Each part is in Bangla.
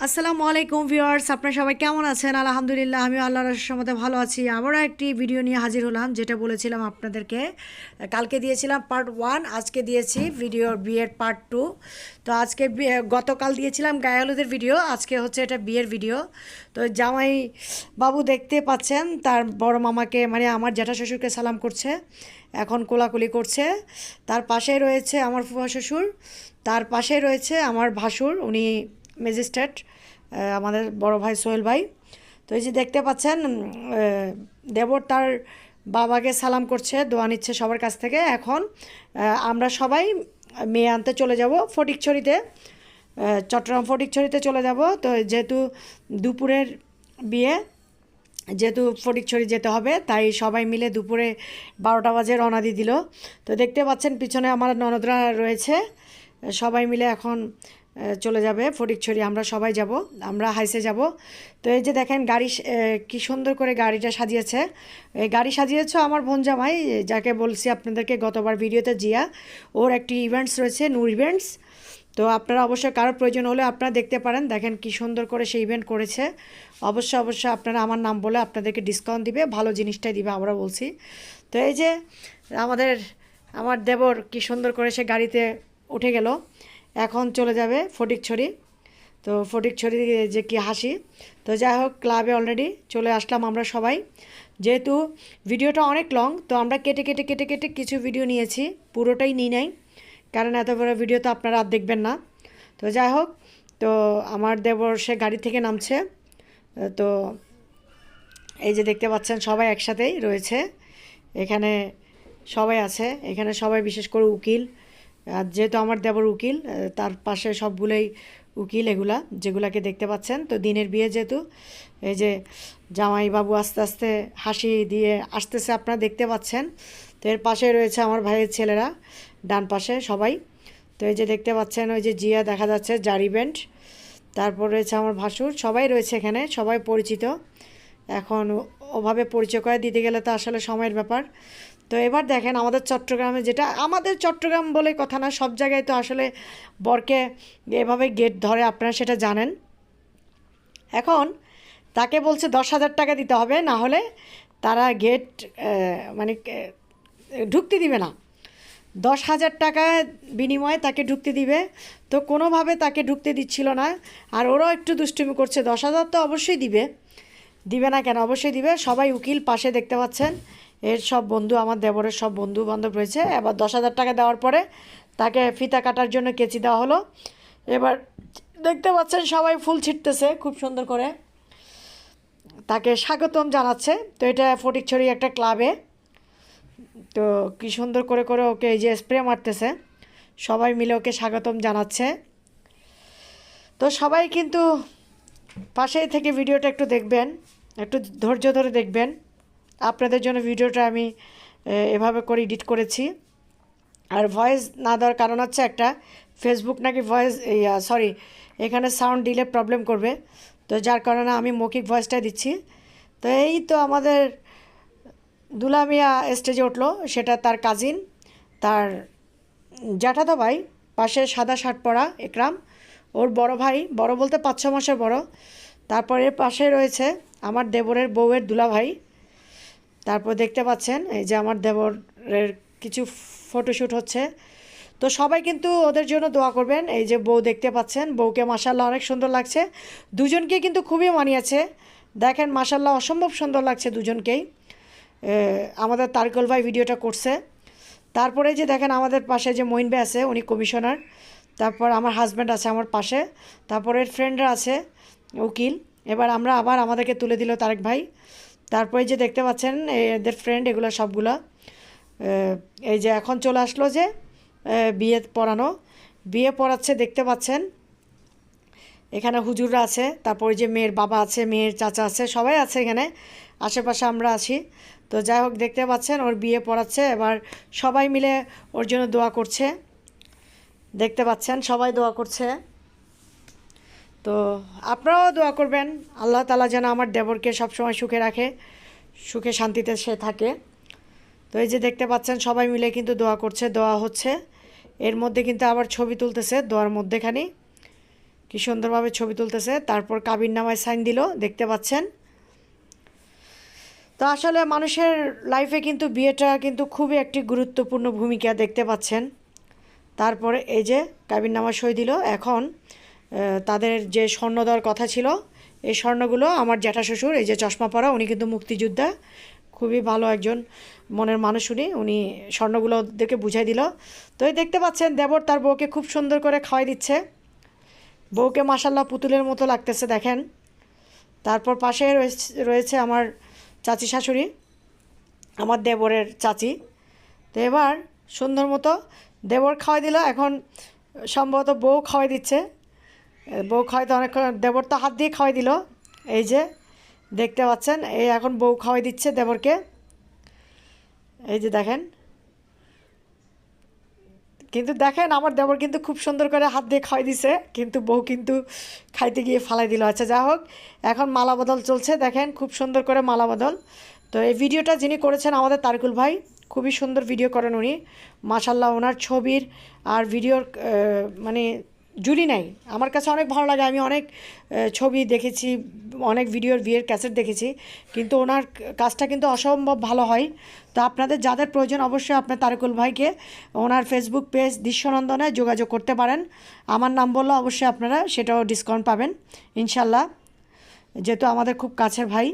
আসসালামু আলাইকুম ভিউয়ার্স, আপনারা সবাই কেমন আছেন? আলহামদুলিল্লাহ, আমি আল্লাহর রহমতে ভালো আছি। আবারও একটি ভিডিও নিয়ে হাজির হলাম, যেটা বলেছিলাম আপনাদেরকে। কালকে দিয়েছিলাম পার্ট 1, আজকে দিয়েছি ভিডিওর বিয়ের পার্ট 2। তো আজকে গতকাল দিয়েছিলাম গায়ে হলুদের ভিডিও, আজকে হচ্ছে এটা বিয়ের ভিডিও। তো জামাই বাবু দেখতে পাচ্ছেন তার বড় মামাকে, মানে আমার জ্যাঠা শ্বশুরকে সালাম করছে, এখন কোলাকুলি করছে। তার পাশেই রয়েছে আমার ফুফা শ্বশুর, তার পাশেই রয়েছে আমার ভাসুর, উনি ম্যাজিস্ট্রেট, আমাদের বড় ভাই সোহেল ভাই। তো এই যে দেখতে পাচ্ছেন দেবর তার বাবাকে সালাম করছে, দোয়া নিচ্ছে সবার কাছ থেকে। এখন আমরা সবাই মেয়ে আনতে চলে যাব ফটিকছড়িতে, চট্টগ্রাম ফটিকছড়িতে চলে যাব। তো যেহেতু দুপুরের বিয়ে, যেহেতু ফটিকছড়ি যেতে হবে, তাই সবাই মিলে দুপুরে 12টা বাজে রওনা দিয়ে দিল। তো দেখতে পাচ্ছেন পিছনে আমার ননদরা রয়েছে, সবাই মিলে এখন চলে যাবে ফটিকছড়ি। আমরা সবাই যাব, আমরা হাইসে যাব। তো এই যে দেখেন গাড়ি, কি সুন্দর করে গাড়িটা সাজিয়েছে। এই গাড়ি সাজিয়েছে আমার ভনজামাই, যাকে বলছি আপনাদেরকে গতবার ভিডিওতে, জিয়া। ওর একটি ইভেন্টস রয়েছে, নূর ইভেন্টস। তো আপনারা অবশ্যই কারোর প্রয়োজন হলে আপনারা দেখতে পারেন। দেখেন কি সুন্দর করে সেই ইভেন্ট করেছে। অবশ্যই আপনারা আমার নাম বলে আপনাদেরকে ডিসকাউন্ট দিবে, ভালো জিনিসটাই দিবে, আমরা বলছি। তো এই যে আমার দেবর কি সুন্দর করে সে গাড়িতে উঠে গেল, এখন চলে যাবে ফটিকছড়ি। তো ফটিকছড়ি যে কি হাসি। তো যাই হোক, ক্লাবে অলরেডি চলে আসলাম আমরা সবাই। যেহেতু ভিডিওটা অনেক লং, তো আমরা কেটে কেটে কেটে কেটে কিছু ভিডিও নিয়েছি, পুরোটাই নিই নাই, কারণ এত বড় ভিডিও তো আপনারা আর দেখবেন না। তো যাই হোক, তো আমার দেবর সে গাড়ি থেকে নামছে। তো এই যে দেখতে পাচ্ছেন সবাই একসাথেই রয়েছে এখানে, সবাই আছে এখানে, সবাই বিশেষ করে উকিল। আর যেহেতু আমার দেবর উকিল, তার পাশে সবগুলোই উকিল, এগুলা যেগুলাকে দেখতে পাচ্ছেন। তো দিনের বিয়ে যেহেতু, এই যে জামাইবাবু আস্তে আস্তে হাসি দিয়ে আসতেছে, আপনারা দেখতে পাচ্ছেন। তো এর পাশে রয়েছে আমার ভাইয়ের ছেলেরা, ডান পাশে সবাই। তো এই যে দেখতে পাচ্ছেন, ওই যে জিয়া দেখা যাচ্ছে, জারি ব্যান্ড। তারপর রয়েছে আমার ভাসুর, সবাই রয়েছে এখানে, সবাই পরিচিত। এখন ওভাবে পরিচয় করে দিতে গেলে তো আসলে সময়ের ব্যাপার। তো এবার দেখেন আমাদের চট্টগ্রামে, যেটা আমাদের চট্টগ্রাম বলে কথা না, সব জায়গায় তো আসলে বরকে এভাবে গেট ধরে, আপনারা সেটা জানেন। এখন তাকে বলছে 10,000 টাকা দিতে হবে, না হলে তারা গেট মানে ঢুকতে দিবে না। 10,000 টাকা বিনিময়ে তাকে ঢুকতে দিবে, তো কোনোভাবে তাকে ঢুকতে দিচ্ছিল না। আর ওরাও একটু দুষ্টুমি করছে, 10,000 তো অবশ্যই দিবে, দিবে না কেন, অবশ্যই দিবে। সবাই উকিল পাশে দেখতে পাচ্ছেন, এর সব বন্ধু, আমার দেবরের সব বন্ধু বান্ধব রয়েছে। এবার 10,000 টাকা দেওয়ার পরে তাকে ফিতা কাটার জন্য কেচি দেওয়া হলো। এবার দেখতে পাচ্ছেন সবাই ফুল ছিটতেছে খুব সুন্দর করে, তাকে স্বাগতম জানাচ্ছে। তো এটা ফটিকছড়ি একটা ক্লাবে। তো কি সুন্দর করে করে ওকে এই যে স্প্রে মারতেছে, সবাই মিলে ওকে স্বাগতম জানাচ্ছে। তো সবাই কিন্তু পাশেই থেকে ভিডিওটা একটু দেখবেন, একটু ধৈর্য ধরে দেখবেন। আপনাদের জন্য ভিডিওটা আমি এভাবে করে এডিট করেছি। আর ভয়েস না দেওয়ার কারণ হচ্ছে একটা, ফেসবুক নাকি ভয়েস, সরি, এখানে সাউন্ড দিলে প্রবলেম করবে। তো যার কারণে আমি মৌখিক ভয়েসটাই দিচ্ছি। তো এই তো আমাদের দুলামিয়া স্টেজে উঠলো, সেটা তার কাজিন, তার জ্যাঠাতো ভাই, পাশে সাদা শার্ট পরা একরাম, ওর বড় ভাই, বড় বলতে 5-6 মাসের বড়। তারপরে পাশে রয়েছে আমার দেবরের বউয়ের দুলাভাই। তারপর দেখতে পাচ্ছেন এই যে আমার দেবরের কিছু ফটোশ্যুট হচ্ছে। তো সবাই কিন্তু ওদের জন্য দোয়া করবেন। এই যে বউ দেখতে পাচ্ছেন, বউকে মাশাল্লাহ অনেক সুন্দর লাগছে, দুজনকে কিন্তু খুবই মানিয়েছে। দেখেন মাশাল্লাহ অসম্ভব সুন্দর লাগছে দুজনকেই। আমাদের তারকল ভাই ভিডিওটা করছে। তারপরে যে দেখেন আমাদের পাশে যে মঈন ভাই আছে, উনি কমিশনার। তারপর আমার হাজব্যান্ড আছে আমার পাশে, তারপরে ফ্রেন্ডরা আছে উকিল। এবার আমরা আবার আমাদেরকে তুলে দিল তারেক ভাই। তারপরে যে দেখতে পাচ্ছেন এদের ফ্রেন্ড, এগুলো সবগুলো এই যে এখন চলে আসলো যে বিয়ে পড়ানো, বিয়ে পড়াচ্ছে দেখতে পাচ্ছেন। এখানে হুজুররা আছে, তারপরে যে মেয়ের বাবা আছে, মেয়ের চাচা আছে, সবাই আছে এখানে, আশেপাশে আমরা আছি। তো যাই হোক দেখতে পাচ্ছেন ওর বিয়ে পড়াচ্ছে, এবার সবাই মিলে ওর জন্য দোয়া করছে, দেখতে পাচ্ছেন সবাই দোয়া করছে। তো আপনারাও দোয়া করবেন, আল্লাহ তাআলা যেন আমার দেবরকে সবসময় সুখে রাখে, সুখে শান্তিতে সে থাকে। তো এই যে দেখতে পাচ্ছেন সবাই মিলে কিন্তু দোয়া করছে, দোয়া হচ্ছে। এর মধ্যে কিন্তু আবার ছবি তুলতেছে দোয়ার মধ্যেখানি। কি সুন্দরভাবে ছবি তুলতেছে। তারপর কাবিননামায় সাইন দিল, দেখতে পাচ্ছেন। তো আসলে মানুষের লাইফে কিন্তু বিয়েটা কিন্তু খুবই একটি গুরুত্বপূর্ণ ভূমিকা, দেখতে পাচ্ছেন। তারপরে এই যে কাবিননামা সই দিল। এখন তাদের যে স্বর্ণ দেওয়ার কথা ছিল, এই স্বর্ণগুলো আমার জ্যাঠা শ্বশুর, এই যে চশমা পরা, উনি কিন্তু মুক্তিযোদ্ধা, খুবই ভালো একজন মনের মানুষ। উনি স্বর্ণগুলো ওদেরকে বুঝাই দিল। তো এই দেখতে পাচ্ছেন দেবর তার বউকে খুব সুন্দর করে খাওয়াই দিচ্ছে। বউকে মাশাল্লাহ পুতুলের মতো লাগতেছে, দেখেন। তারপর পাশে রয়েছে আমার চাচি শাশুড়ি, আমার দেবরের চাচি। তো এবার সুন্দর মতো দেবর খাওয়াই দিল। এখন সম্ভবত বউ খাওয়াই দিচ্ছে। বউ খাওয়াইতে অনেক, দেবর তো হাত দিয়ে খাওয়াই দিল, এই যে দেখতে পাচ্ছেন। এই এখন বউ খাওয়াই দিচ্ছে দেবরকে, এই যে দেখেন। কিন্তু দেখেন আমার দেবর কিন্তু খুব সুন্দর করে হাত দিয়ে খাওয়াই দিছে, কিন্তু বউ কিন্তু খাইতে গিয়ে ফালাই দিল। আচ্ছা যা হোক, এখন মালা বদল চলছে, দেখেন খুব সুন্দর করে মালা বদল। তো এই ভিডিওটা যিনি করেছেন আমাদের তারিকুল ভাই, খুবই সুন্দর ভিডিও করেন উনি, মাশাল্লাহ। ওনার ছবির আর ভিডিওর মানে জুড়ি নাই, আমার কাছে অনেক ভালো লাগে। আমি অনেক ছবি দেখেছি, অনেক ভিডিওর বিয়ের ক্যাসেট দেখেছি, কিন্তু ওনার কাজটা কিন্তু অসম্ভব ভালো হয়। তো আপনাদের যাদের প্রয়োজন অবশ্যই আপনার তারিকুল ভাইকে ওনার ফেসবুক পেজ দৃশ্যনন্দনে যোগাযোগ করতে পারেন। আমার নাম বললে অবশ্যই আপনারা সেটাও ডিসকাউন্ট পাবেন ইনশাল্লাহ, যেহেতু আমাদের খুব কাছের ভাই।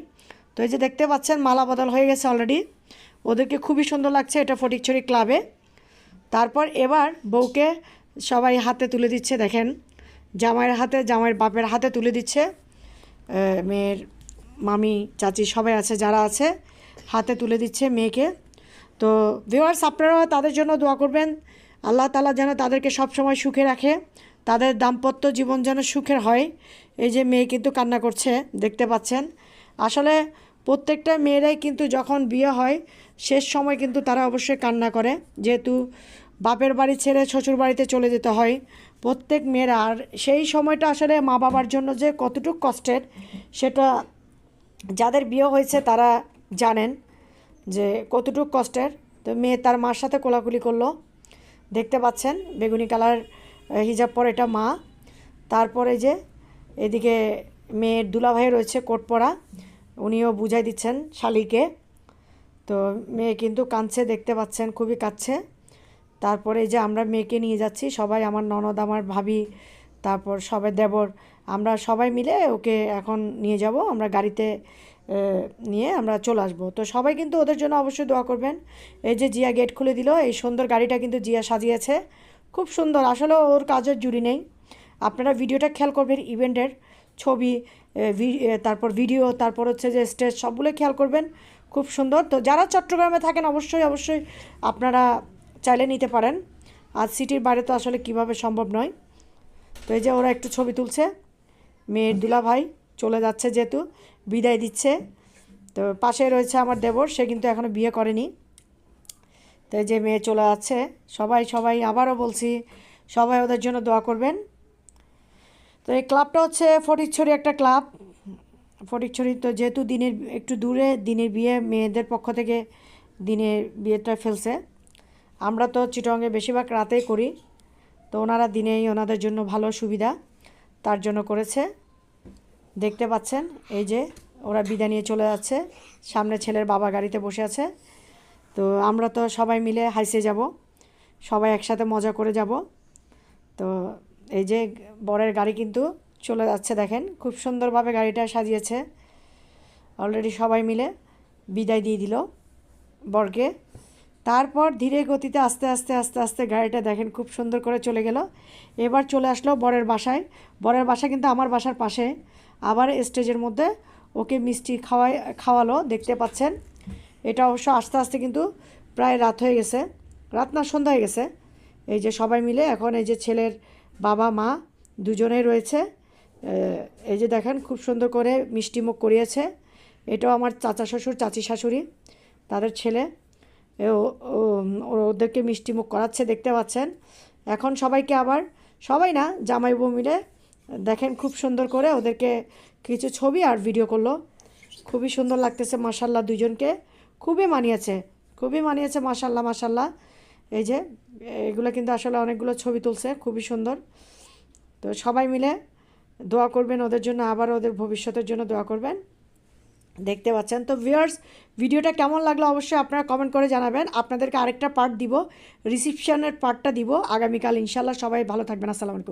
তো এই যে দেখতে পাচ্ছেন মালা বদল হয়ে গেছে অলরেডি, ওদেরকে খুবই সুন্দর লাগছে, এটা ফটিকছড়ি ক্লাবে। তারপর এবার বউকে সবাই হাতে তুলে দিচ্ছে, দেখেন জামাইয়ের হাতে, জামাইয়ের বাপের হাতে তুলে দিচ্ছে। মেয়ের মামি চাচি সবাই আছে, যারা আছে হাতে তুলে দিচ্ছে মেয়েকে। তো ভিউয়ার্স, আপনারা তাদের জন্য দোয়া করবেন, আল্লাহ তাআলা যেন তাদেরকে সবসময় সুখে রাখে, তাদের দাম্পত্য জীবন যেন সুখের হয়। এই যে মেয়ে কিন্তু কান্না করছে, দেখতে পাচ্ছেন। আসলে প্রত্যেকটা মেয়েরাই কিন্তু যখন বিয়ে হয় শেষ সময় কিন্তু তারা অবশ্যই কান্না করে, যেহেতু বাপের বাড়ি ছেড়ে শ্বশুর বাড়িতে চলে যেতে হয় প্রত্যেক মেয়েরা। আর সেই সময়টা আসলে মা বাবার জন্য যে কতটুকু কষ্টের, সেটা যাদের বিয়ে হয়েছে তারা জানেন যে কতটুকু কষ্টের। তো মেয়ে তার মার সাথে কোলাকুলি করলো, দেখতে পাচ্ছেন বেগুনি কালার হিজাব পরে, এটা মা। তারপরে যে এদিকে মেয়ের দুলাভাই রয়েছে কোট পরা, উনিও বুঝাই দিচ্ছেন শালিকে। তো মেয়ে কিন্তু কাঁদছে, দেখতে পাচ্ছেন খুবই কাঁদছে। তারপরে যে আমরা মেয়েকে নিয়ে যাচ্ছি সবাই, আমার ননদ, আমার ভাবি, তারপর সবাই দেবর, আমরা সবাই মিলে ওকে এখন নিয়ে যাব, আমরা গাড়িতে নিয়ে আমরা চলে আসবো। তো সবাই কিন্তু ওদের জন্য অবশ্যই দোয়া করবেন। এই যে জিয়া গেট খুলে দিল, এই সুন্দর গাড়িটা কিন্তু জিয়া সাজিয়েছে, খুব সুন্দর। আসলে ওর কাজের জুড়ি নেই, আপনারা ভিডিওটা খেয়াল করবেন, ইভেন্টের ছবি, তারপর ভিডিও, তারপর হচ্ছে যে স্টেজ, সবগুলো খেয়াল করবেন, খুব সুন্দর। তো যারা চট্টগ্রামে থাকেন অবশ্যই অবশ্যই আপনারা চাইলে নিতে পারেন, আর সিটির বাইরে তো আসলে কিভাবে সম্ভব নয়। তো এই যে ওরা একটু ছবি তুলছে, মেয়ের দুলাভাই চলে যাচ্ছে যেহেতু, বিদায় দিচ্ছে। তো পাশে রয়েছে আমার দেবর, সে কিন্তু এখনও বিয়ে করেনি। তো এই যে মেয়ে চলে যাচ্ছে, সবাই সবাই আবারও বলছি সবাই ওদের জন্য দোয়া করবেন। তো এই ক্লাবটা হচ্ছে ফটিকছড়ি একটা ক্লাব, ফটিকছড়ি। তো যেহেতু দিনের একটু দূরে, দিনের বিয়ে মেয়েদের পক্ষ থেকে দিনের বিয়েটা ফেলছে। আমরা তো চিটংয়ে বেশিরভাগ রাতেই করি, তো ওনারা দিনেই ওনাদের জন্য ভালো সুবিধা, তার জন্য করেছে। দেখতে পাচ্ছেন এই যে ওরা বিদায় নিয়ে চলে যাচ্ছে, সামনে ছেলের বাবা গাড়িতে বসে আছে। তো আমরা তো সবাই মিলে হাইসে যাব, সবাই একসাথে মজা করে যাব। তো এই যে বরের গাড়ি কিন্তু চলে যাচ্ছে, দেখেন খুব সুন্দরভাবে গাড়িটা সাজিয়েছে। অলরেডি সবাই মিলে বিদায় দিয়ে দিল বরকে। তারপর ধীরে গতিতে আস্তে আস্তে আস্তে আস্তে গাড়িটা দেখেন খুব সুন্দর করে চলে গেল। এবার চলে আসলো বরের বাসায়। বরের বাসা কিন্তু আমার বাসার পাশে। আবার স্টেজের মধ্যে ওকে মিষ্টি খাওয়ালো, দেখতে পাচ্ছেন। এটা অবশ্য আস্তে আস্তে কিন্তু প্রায় রাত হয়ে গেছে, রাত না সন্ধ্যা হয়ে গেছে। এই যে সবাই মিলে এখন এই যে ছেলের বাবা মা দুজনেই রয়েছে। এই যে দেখেন খুব সুন্দর করে মিষ্টিমুখ করিয়েছে। এটাও আমার চাচা শ্বশুর, চাচি শাশুড়ি, তাদের ছেলে। ওদেরকে মিষ্টিমুখ করাচ্ছে, দেখতে পাচ্ছেন। এখন সবাইকে আবার, সবাই না, জামাই বউ মিলে দেখেন খুব সুন্দর করে ওদেরকে কিছু ছবি আর ভিডিও করলো। খুবই সুন্দর লাগতেছে মাশাল্লাহ, দুজনকে খুবই মানিয়েছে, খুবই মানিয়েছে মাশাল্লাহ মাশাল্লাহ। এই যে এগুলো কিন্তু আসলে অনেকগুলো ছবি তুলছে, খুবই সুন্দর। তো সবাই মিলে দোয়া করবেন ওদের জন্য, আবার ওদের ভবিষ্যতের জন্য দোয়া করবেন। দেখতে পাচ্ছেন তো ভিউয়ার্স, ভিডিওটা কেমন লাগলো অবশ্যই আপনারা কমেন্ট করে জানাবেন। আপনাদেরকে আরেকটা পার্ট দিব, রিসিপশনের পার্টটা দিব আগামীকাল ইনশাল্লাহ। সবাই ভালো থাকবেন, আসসালামু আলাইকুম।